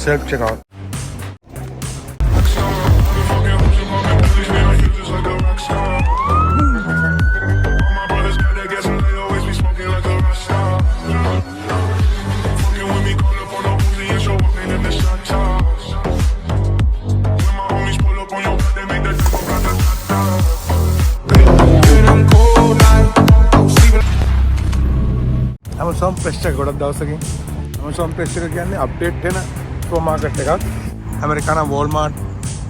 self checkout. Amazon Fresh එක ගොඩක් දවසකින් Amazon Fresh එක කියන්නේ අප්ඩේට් වෙන සුපර් මාකට් එකක්. ඇමරිකානු Walmart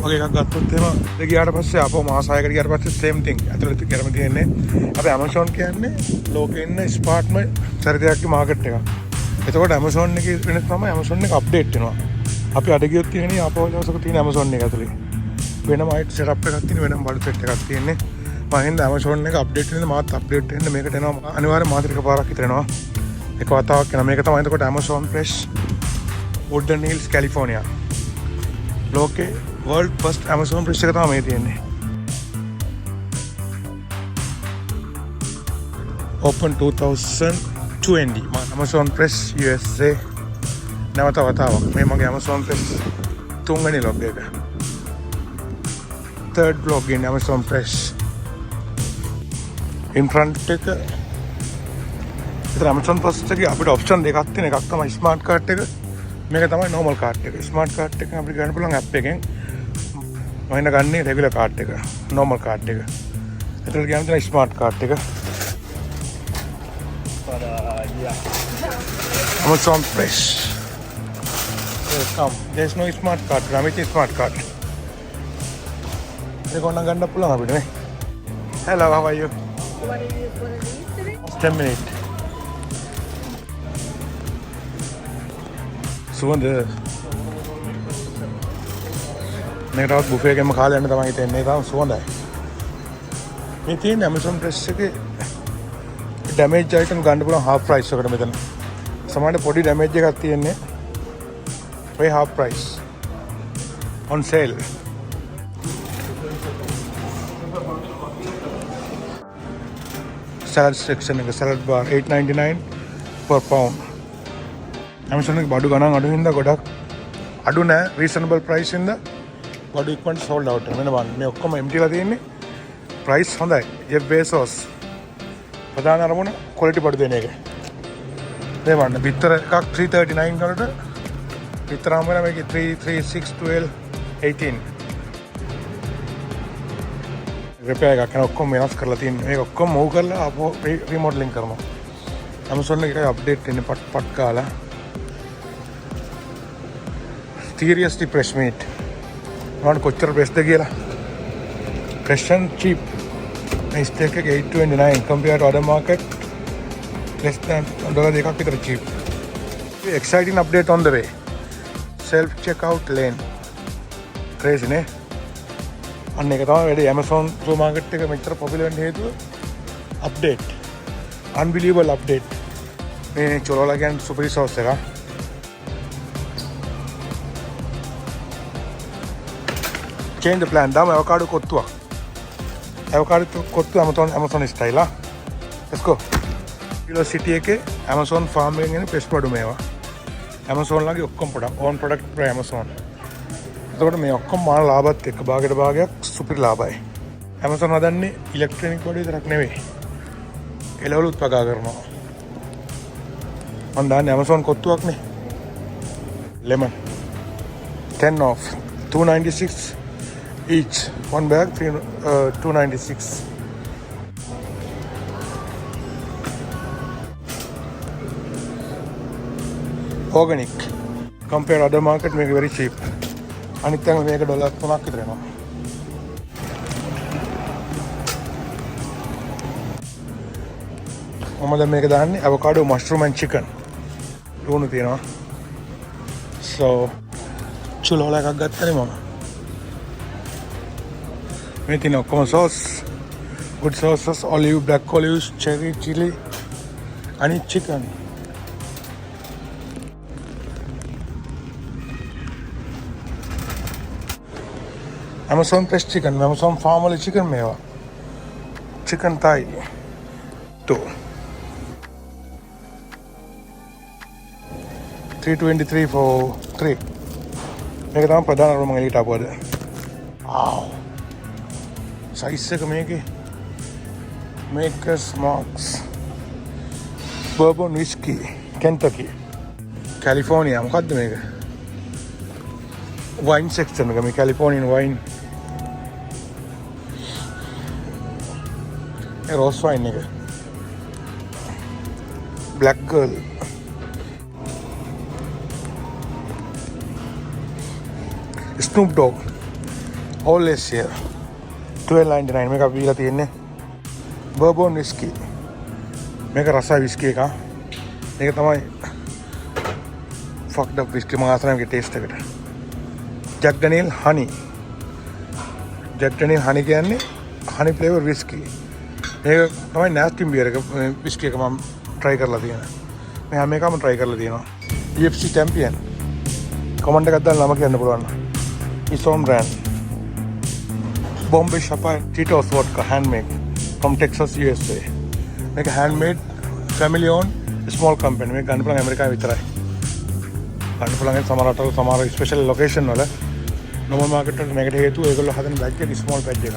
වගේ එකක් ගත්තොත් එහෙම ඒක ගියාට පස්සේ අපෝ මාස 6කට ගියාට පස්සේ same thing. ඇතුළත කරම තියෙන්නේ. අපි Amazon කියන්නේ ලෝකේ ඉන්න ස්මාර්ට්ම චරිතයක්ගේ මාකට් එකක්. එතකොට Amazon එකේ වෙනස තමයි Amazon එක අප්ඩේට් වෙනවා. අපි අද ගියොත් තියෙන්නේ අපෝ දවසක තියෙන Amazon එක ඇතුලේ. වෙනම අයිට් සෙටප් එකක් තියෙන වෙනම බඩු සෙට් එකක් තියෙන්නේ. මම හින්දා Amazon එක අප්ඩේට් වෙනද මාත් අප්ඩේට් වෙන්න මේකට එනවා අනිවාර්යෙන් මාසෙක පාරක් විතර එනවා. එක වතාවක් යන මේක තමයි එතකොට Amazon Fresh Woodland Hills California ලෝකේ world first Amazon Fresh එක තමයි මේ තියෙන්නේ. Open 2020 Amazon Fresh USA නැවත වතාවක් මේ මගේ Amazon Fresh තුන්වෙනි log එක. third log in Amazon Fresh in front එක Amazon Plus එකේ අපිට ඔප්ෂන් දෙකක් තියෙන එකක් තමයි ස්මාර්ට් කාර්ඩ් එක මේක තමයි normal කාර්ඩ් එක. ස්මාර්ට් කාර්ඩ් එක අපිට ගන්න පුළුවන් app එකෙන් මම ගන්නේ රෙගුලර් කාර්ඩ් එක normal කාර්ඩ් එක. ඒතර ගියාම තමයි ස්මාර්ට් කාර්ඩ් එක. Amazon Fresh. There's no smart card. Ramit smart card. ඒක ඕන ගන්න පුළුවන් අපිට නේ. Hello, how are you? What are you going to eat today? 10 minutes. සුවඳ මේක තවත් බුෆේ එකෙන්ම කාලා යන්න තමයි හිතෙන්නේ. තාම සුවඳයි. මේ තියෙන Amazon Fresh එකේ ඩැමේජ් අයිටම් ගන්න පුළුවන් half price එකට මෙතන. සමහරවිට පොඩි ඩැමේජ් එකක් තියෙන්නේ. ඔය half price on sale. Salad section එක salad bar $8.99 per pound. Amazon එක බඩු ගණන් අඩු හින්දා ගොඩක් අඩු නෑ reasonable price හින්දා බඩු ඉක්මනට sold out වෙනවා. මෙන්න බලන්න මේ ඔක්කොම empty ලා තියෙන්නේ. price හොඳයි. Jeff Bezos ප්‍රධාන අරමුණ quality බඩු දෙන එක. මේ බලන්න බිත්තර එකක් 339 කරට බිත්තර හම්බ වෙනවා මේකේ 3 6 12 18 රිපෙයාර් එකක් කරන ඔක්කොම වෙනස් කරලා තියෙනවා. මේක ඔක්කොම මූව් කරලා ආපහු රීමොඩලින් කරනවා. Amazon එකේ අප්ඩේට් වෙන්නේ පට් කාලා seriously fresh meat. මොන කොච්චර බෙස්ට් කියලා. fresh and cheap. මේ ස්ටේක් එක $8.29 compared to other market less than $1 දෙකක් විතර cheap. Exciting update on the way. Self checkout lane. Crazy නේ. අන්න එක තමයි වැඩි Amazon supermarket එක මෙච්චර popular වෙන්න හේතුව update. Unbelievable update. මේ චොරෝලා කියන්නේ super sauce එක. Change the plan. දාම avocado කොත්තුවක්. avocado kottu Amazon style. Let's go. Kilo City එකේ Amazon farm එකෙන් එන fresh බඩු මේවා. Amazon ලාගේ ඔක්කොම own product by Amazon. එතකොට මේ ඔක්කොම මාන ලාභත් එක්ක භාගයට භාගයක් සුපිරි ලාභයි. Amazon හදන්නේ ඉලෙක්ට්‍රොනික බඩු විතරක් නෙවෙයි. එළවලුත් වගා කරනවා. මම දාන්නේ Amazon කොත්තුවක් නේ. lemon 10 off 296 each. One bag 296. Organic. Compare other market make very cheap. අනිත් එක මේක $3 විතර එනවා. මම දැන් මේක දාන්නේ avocado mushroom and chicken. ලුණු තියෙනවා. So චුලෝලා එකක් ගත්තනේ මම. මේ තියෙන ඔක්කොම sauce. Good sauces, olive, black olives, cherry, chili, and chicken. Amazon fresh chicken, Amazon farm वाले chicken मेवा, chicken thigh, तो 323 for 3. මේක තමයි ප්‍රධාන අරමුණ මම එළියට ආපුවද. ආව්. සයිස් එක මේකේ. Makers Marks. Bourbon whiskey. Kentucky. California. මොකද්ද මේක? Wine section එක. මේ Californian wine. ඒ rose wine එක. Black girl. Snoop Dogg. Always here. 12.99 මේක අපි දීලා තියෙන්නේ. Bourbon whiskey. මේක රසයි whiskey එක. මේක තමයි fucked up whiskey මම ආසන මේකේ taste එකට. Jack Daniel honey. Jack Daniel honey කියන්නේ honey flavor whiskey. මේක තමයි nasty beer එක whiskey එක මම try කරලා තියෙනවා. මේ හැම එකම try කරලා තියෙනවා. UFC champion. comment එකක් දාලා නම කියන්න පුළුවන්. Ison brand. Bombay Sapphire Tito's vodka handmade from Texas, USA. මේක handmade family owned small company. මේක ගන්න පුළුවන් ඇමරිකාවේ විතරයි. ගන්න පුළුවන් සමහර රටවල සමහර ස්පෙෂල් ලොකේෂන් වල normal market වලට මේකට හේතුව ඒගොල්ලෝ හදන බැච් එක small batch එකක්.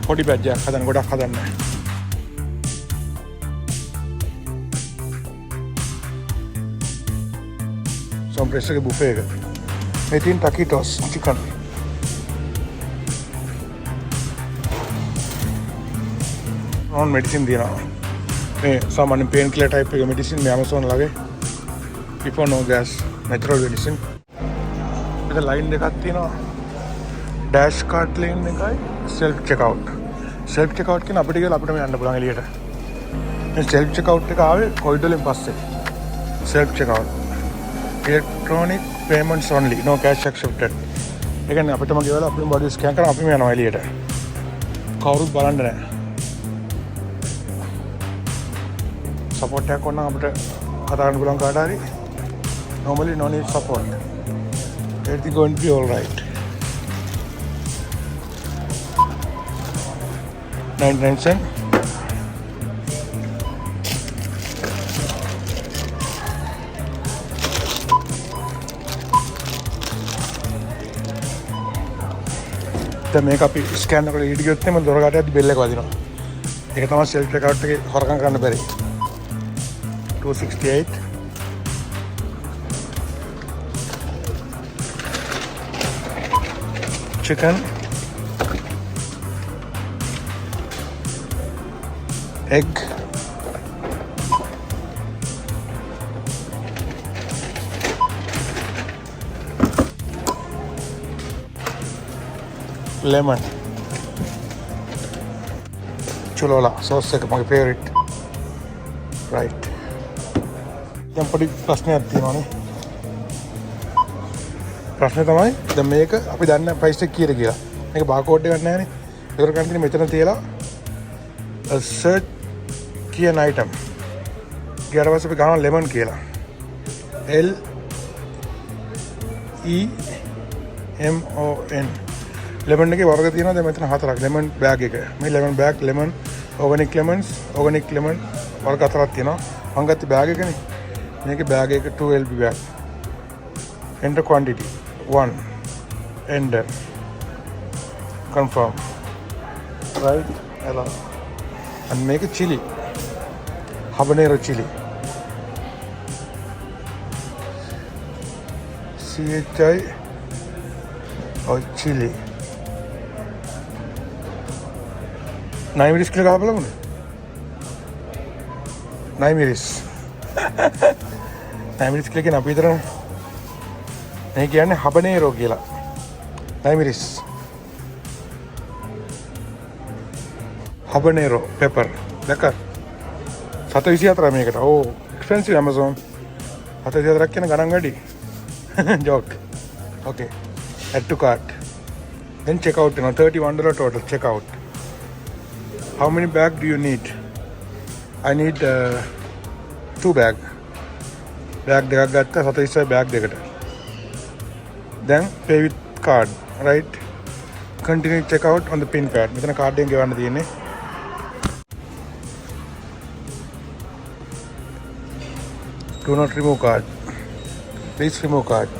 පොඩි batch එකක් හදන ගොඩක් හදන්නේ නැහැ. some press එකේ buffet එක. මේ තියෙන taquitos chicken. non medicine දිනවා. මේ සාමාන්‍ය pain killer type එක medicine මේ Amazon ලාගේ. before no gas natural medicine. මෙතන line දෙකක් තියෙනවා. dash cart lane එකයි self checkout. self checkout කියන අපිට කියලා අපිට මේ යන්න පුළුවන් එළියට. මේ self checkout එක ආවේ corridor වලින් පස්සේ. self checkout. electronic payments only, no cash accepted. ඒ කියන්නේ අපිටම ගෙවලා අපිම බඩු ස්කෑන් කරලා අපිම යනවා එළියට. කවුරුත් බලන්න නැහැ. support එකක් ඕන නම් අපිට කතා කරන්න පුළුවන් කාට හරි. normally no need support. Everything going to be all right. 99 cents. දැන් මේක අපි ස්කෑන් කරලා ඊට ගියොත් එimhe දොර කාටයක්ද බෙල් එක වදිනවා. ඒක තමයි self checkout එකේ හොරකම් කරන්න බැරි. 268 chicken egg lemon chulola sauce එක මගේ favorite right දැන් පොඩි ප්‍රශ්නයක් තියෙනවානේ ප්‍රශ්නේ තමයි දැන් මේක අපි දන්නේ price එක කීයද කියලා මේක barcode එකක් නැහැනේ ඒකට ගන්න මෙතන තියලා search කියන item ඊට පස්සේ අපි ගන්නවා lemon කියලා L E M O N lemon එකේ වර්ග තියෙනවා දැන් මෙතන හතරක් lemon bag එක මේ lemon bag lemon organic lemons organic lemon වර්ග හතරක් තියෙනවා මම ගත්තේ bag එකනේ මේකේ bag එක 2 lb bag enter quantity 1 enter confirm right allow and make a chili habanero chili CHI or chili 9 miris කියලා ගහපලා බලමු 9 miris 9 miris කියලා කියන අපි විතරනේ මේ කියන්නේ habanero කියලා 9 miris habanero pepper දැක්ක 724 මේකට ඕ expensive Amazon 724ක් කියන ගණන් වැඩි joke okay add to cart then check out $31 total check out how many bag do you need I need 2 bag දෙකක් ගත්තා 720 bag දෙකට then pay with card right continue check out on the pin pad මෙතන card එකෙන් ගෙවන්න තියෙන්නේ do not remove card please remove card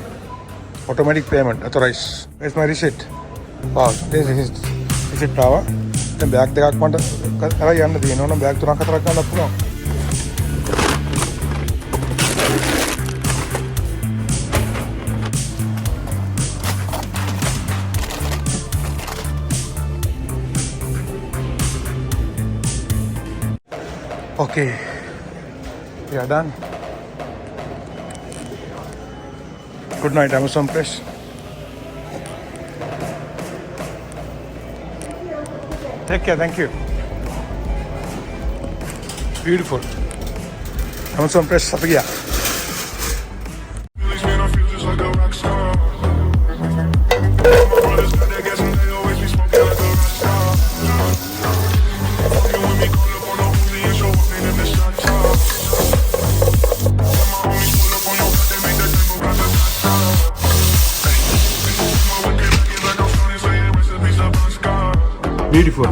automatic payment authorized. Where's my receipt? Wow, this is receipt ආවා. දැන් bag දෙකක් මට කරා යන්න තියෙනවා නම් බෑග් තුනක් හතරක් ගන්නත් පුළුවන්. Okay, we are done. Good night, Amazon Press. Take care, thank you. Beautiful. Amazon Press up here. Beautiful.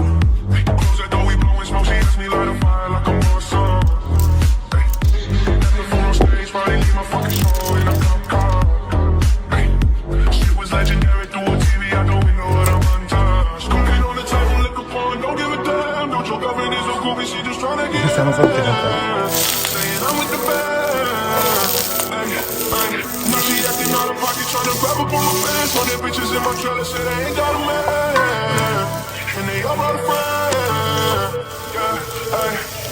Tryna grab up on my fans, all their bitches in my trailer say they ain't got a man, and they all my friends. Yeah, ay.